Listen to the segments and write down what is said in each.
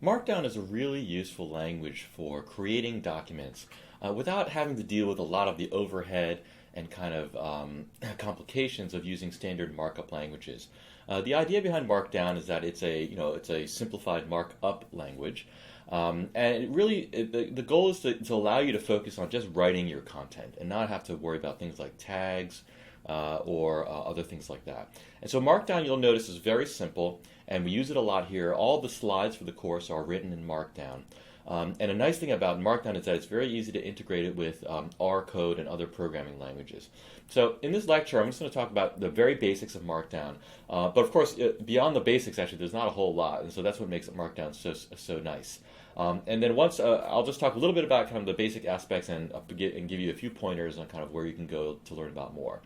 Markdown is a really useful language for creating documents without having to deal with a lot of the overhead and kind of complications of using standard markup languages. The idea behind Markdown is that it's a simplified markup language, and the goal is to allow you to focus on just writing your content and not have to worry about things like tags or other things like that. And so Markdown, you'll notice, is very simple, and we use it a lot here. All the slides for the course are written in Markdown. And a nice thing about Markdown is that it's very easy to integrate it with R code and other programming languages. So in this lecture, I'm just going to talk about the very basics of Markdown. But of course, beyond the basics, actually, there's not a whole lot, and so that's what makes Markdown so nice. And then once I'll just talk a little bit about kind of the basic aspects and give you a few pointers on kind of where you can go to learn about more.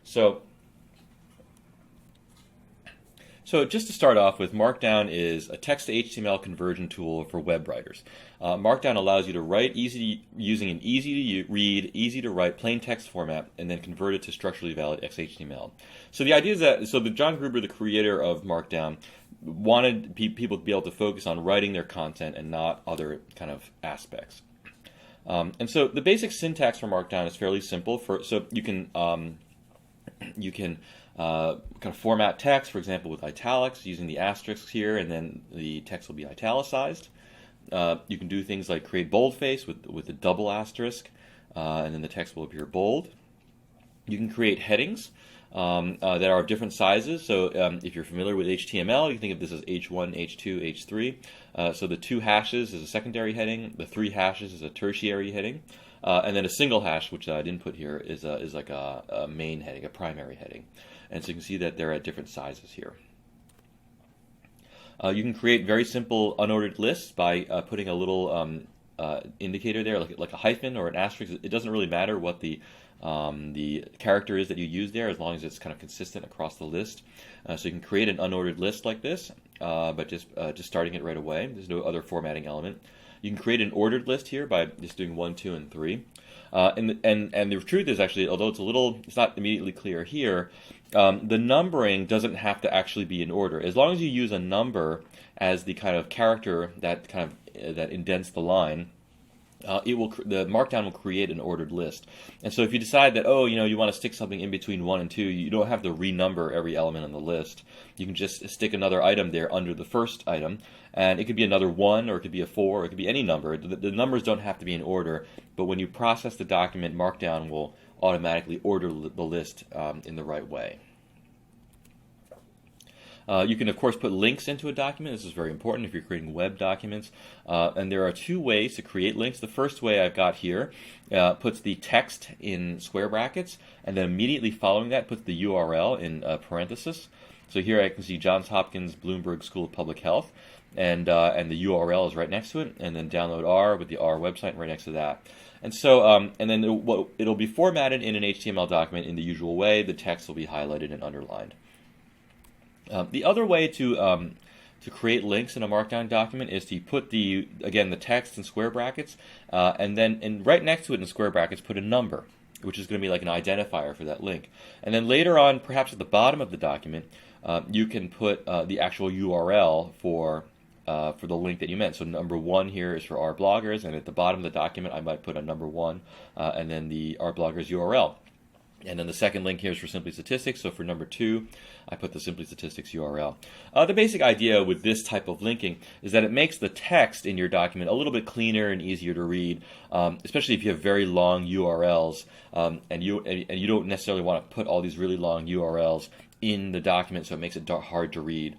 So just to start off with, Markdown is a text to HTML conversion tool for web writers. Markdown allows you to write using an easy to read, easy to write plain text format, and then convert it to structurally valid XHTML. So the idea is that John Gruber, the creator of Markdown, wanted people to be able to focus on writing their content and not other kind of aspects. And so the basic syntax for Markdown is fairly simple. So you can kind of format text, for example, with italics, using the asterisks here, and then the text will be italicized. You can do things like create boldface with a double asterisk, and then the text will appear bold. You can create headings that are of different sizes. So if you're familiar with HTML, you can think of this as H1, H2, H3. So the 2 hashes is a secondary heading, the 3 hashes is a tertiary heading, and then a single hash, which I didn't put here, is like a main heading, a primary heading. And so you can see that they're at different sizes here. You can create very simple unordered lists by putting a little indicator there, like a hyphen or an asterisk. It doesn't really matter what the character is that you use there, as long as it's kind of consistent across the list. So you can create an unordered list like this, but just starting it right away. There's no other formatting element. You can create an ordered list here by just doing 1, 2, and 3. And the truth is, actually, although it's not immediately clear here, the numbering doesn't have to actually be in order. As long as you use a number as the kind of character that that indents the line, the Markdown will create an ordered list. And so if you decide that, you want to stick something in between 1 and 2, you don't have to renumber every element on the list. You can just stick another item there under the first item, and it could be another 1, or it could be a 4, or it could be any number. The numbers don't have to be in order, but when you process the document, Markdown will automatically order the list in the right way. You can, of course, put links into a document. This is very important if you're creating web documents. And there are 2 ways to create links. The first way I've got here puts the text in square brackets, and then immediately following that puts the URL in parentheses. So here I can see Johns Hopkins Bloomberg School of Public Health, and the URL is right next to it, and then download R with the R website right next to that. And so, and then it'll be formatted in an HTML document in the usual way. The text will be highlighted and underlined. The other way to create links in a Markdown document is to put the text in square brackets, and then right next to it in square brackets put a number, which is going to be like an identifier for that link. And then later on, perhaps at the bottom of the document, you can put the actual URL for the link that you meant. So number 1 here is for R bloggers, and at the bottom of the document I might put a number 1 and then the R bloggers URL. And then the second link here is for Simply Statistics. So for number 2, I put the Simply Statistics URL. The basic idea with this type of linking is that it makes the text in your document a little bit cleaner and easier to read, especially if you have very long URLs and you don't necessarily want to put all these really long URLs in the document, so it makes it hard to read.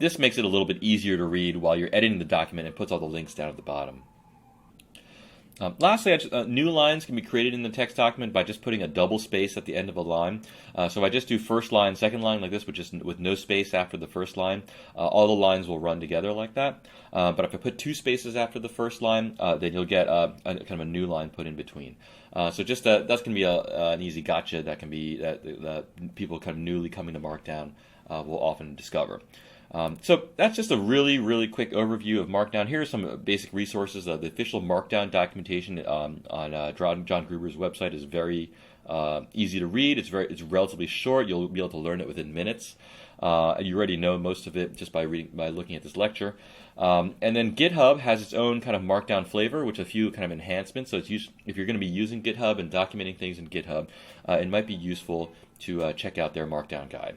This makes it a little bit easier to read while you're editing the document and puts all the links down at the bottom. Lastly, new lines can be created in the text document by just putting a double space at the end of a line. So I just do first line, second line like this, with no space after the first line. All the lines will run together like that. But if I put 2 spaces after the first line, then you'll get kind of a new line put in between. So just that's going to be an easy gotcha that can be that people kind of newly coming to Markdown will often discover. So that's just a really, really quick overview of Markdown. Here are some basic resources. The official Markdown documentation on John Gruber's website is very easy to read. It's relatively short. You'll be able to learn it within minutes. You already know most of it just by looking at this lecture. And then GitHub has its own kind of Markdown flavor, which a few kind of enhancements. So if you're going to be using GitHub and documenting things in GitHub, it might be useful to check out their Markdown guide.